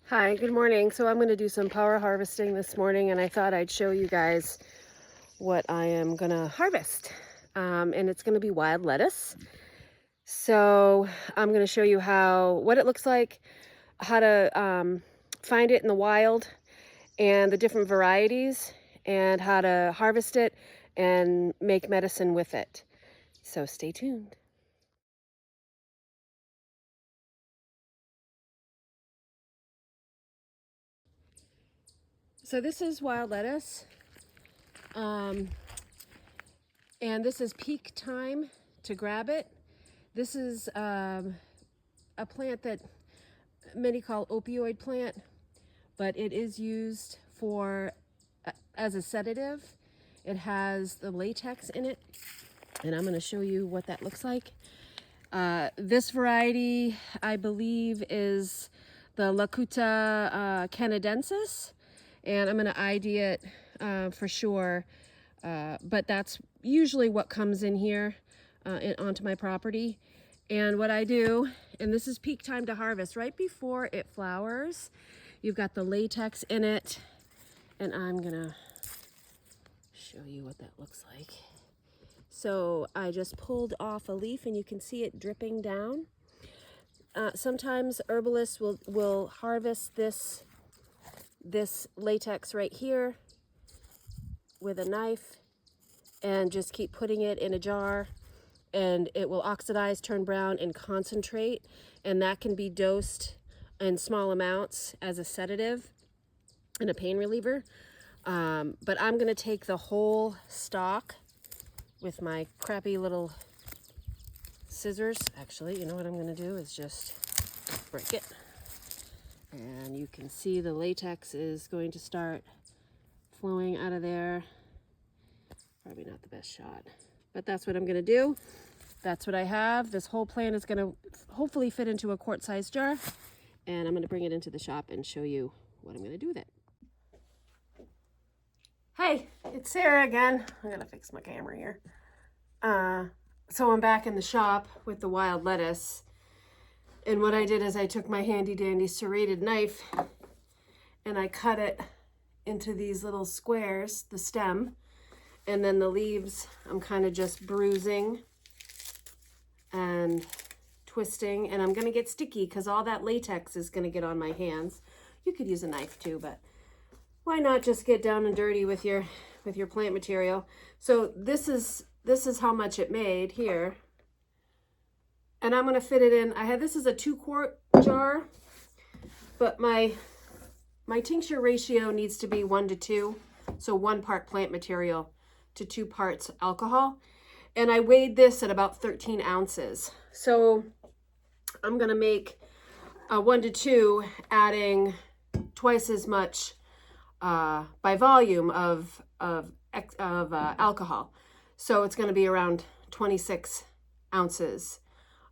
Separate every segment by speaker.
Speaker 1: Hi, good morning. So I'm going to do some power harvesting this morning, and I thought I'd show you guys what I am going to harvest. And it's going to be wild lettuce. So I'm going to show you what it looks like, how to find it in the wild, and the different varieties, and how to harvest it and make medicine with it. So stay tuned. So this is wild lettuce. And this is peak time to grab it. This is a plant that many call opioid plant, but it is used as a sedative. It has the latex in it, and I'm going to show you what that looks like. This variety, I believe, is the Lactuca canadensis, and I'm going to ID it for sure. But that's usually what comes in here onto my property. And what I do, and this is peak time to harvest, right before it flowers. You've got the latex in it, and I'm gonna show you what that looks like. So I just pulled off a leaf, and you can see it dripping down. Sometimes herbalists will harvest this latex right here with a knife and just keep putting it in a jar, and it will oxidize, turn brown, and concentrate, and that can be dosed in small amounts as a sedative and a pain reliever. But I'm gonna take the whole stalk with my crappy little scissors. Actually, you know what I'm gonna do is just break it. And you can see the latex is going to start flowing out of there. Probably not the best shot, but that's what I'm gonna do. That's what I have. This whole plant is gonna hopefully fit into a quart-sized jar, and I'm gonna bring it into the shop and show you what I'm gonna do with it. Hey, it's Sarah again. I'm gonna fix my camera here. So I'm back in the shop with the wild lettuce, and what I did is I took my handy dandy serrated knife and I cut it into these little squares, the stem, and then the leaves I'm kind of just bruising and twisting, and I'm gonna get sticky because all that latex is gonna get on my hands. You could use a knife too, but why not just get down and dirty with your plant material? So this is how much it made here, and I'm gonna fit it in. This is a 2-quart jar, but my tincture ratio needs to be 1 to 2, so 1 part plant material to 2 parts alcohol. And I weighed this at about 13 ounces. So I'm gonna make a 1 to 2, adding twice as much by volume of alcohol. So it's gonna be around 26 ounces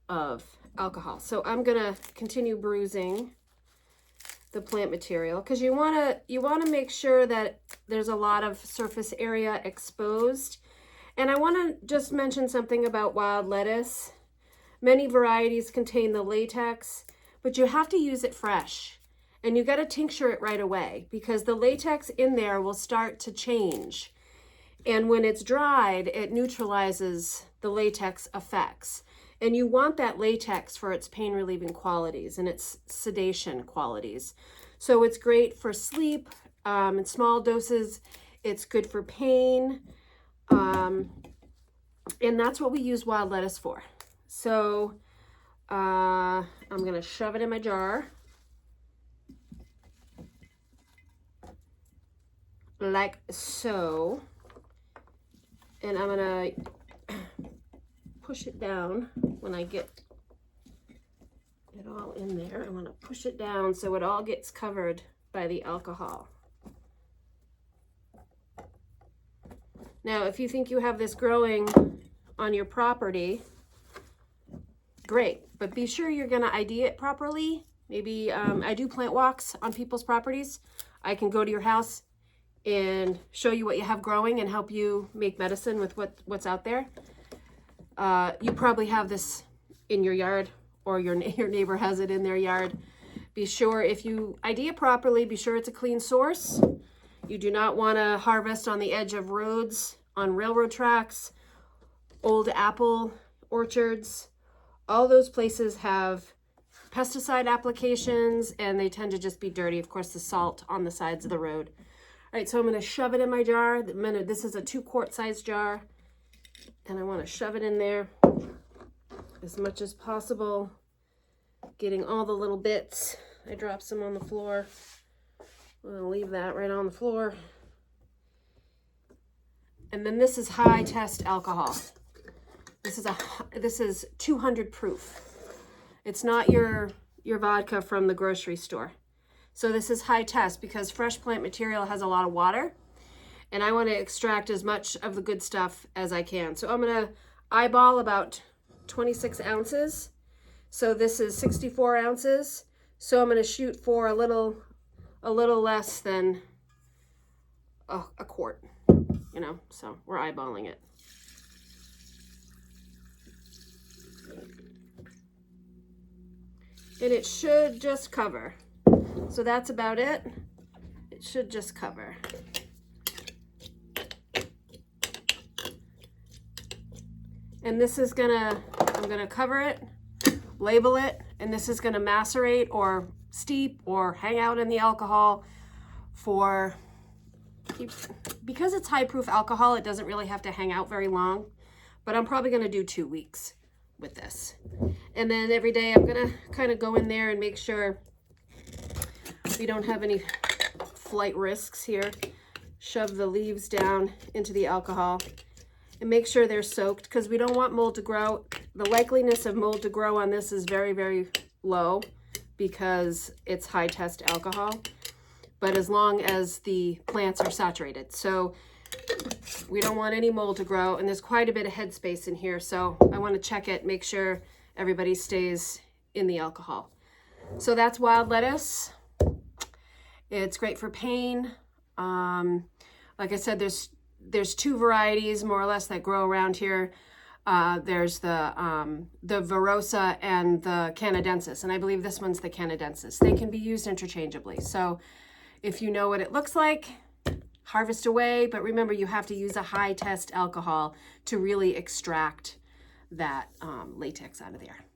Speaker 1: of alcohol. So I'm gonna continue bruising the plant material because you wanna make sure that there's a lot of surface area exposed. And I want to just mention something about wild lettuce. Many varieties contain the latex, but you have to use it fresh. And you got to tincture it right away because the latex in there will start to change. And when it's dried, it neutralizes the latex effects. And you want that latex for its pain relieving qualities and its sedation qualities. So it's great for sleep in small doses. It's good for pain. And that's what we use wild lettuce for. So I'm gonna shove it in my jar like so, and I'm gonna push it down when I get it all in there. I'm gonna push it down so it all gets covered by the alcohol. Now, if you think you have this growing on your property, great, but be sure you're gonna ID it properly. Maybe I do plant walks on people's properties. I can go to your house and show you what you have growing and help you make medicine with what's out there. You probably have this in your yard, or your neighbor has it in their yard. Be sure if you ID it properly, be sure it's a clean source. You do not want to harvest on the edge of roads, on railroad tracks, old apple orchards. All those places have pesticide applications and they tend to just be dirty. Of course, the salt on the sides of the road. All right, so I'm going to shove it in my jar. This is a 2-quart size jar, and I want to shove it in there as much as possible, getting all the little bits. I dropped some on the floor. I'm going to leave that right on the floor. And then this is high test alcohol. This is 200 proof. It's not your vodka from the grocery store. So this is high test because fresh plant material has a lot of water, and I want to extract as much of the good stuff as I can. So I'm going to eyeball about 26 ounces. So this is 64 ounces. So I'm going to shoot for a little less than a quart, you know, so we're eyeballing it. And it should just cover. So that's about it. It should just cover. And this is I'm gonna cover it, label it, and this is gonna macerate or steep or hang out in the alcohol for, because it's high proof alcohol, it doesn't really have to hang out very long, but I'm probably gonna do 2 weeks with this. And then every day I'm gonna kind of go in there and make sure we don't have any flight risks here. Shove the leaves down into the alcohol and make sure they're soaked because we don't want mold to grow. The likeliness of mold to grow on this is very, very low because it's high test alcohol, but as long as the plants are saturated. So we don't want any mold to grow, and there's quite a bit of headspace in here, so I want to check it, make sure everybody stays in the alcohol. So that's wild lettuce. It's great for pain. Like I said, there's 2 varieties more or less that grow around here. There's the Verosa and the canadensis, and I believe this one's the canadensis. They can be used interchangeably. So if you know what it looks like, harvest away, but remember you have to use a high test alcohol to really extract that latex out of there.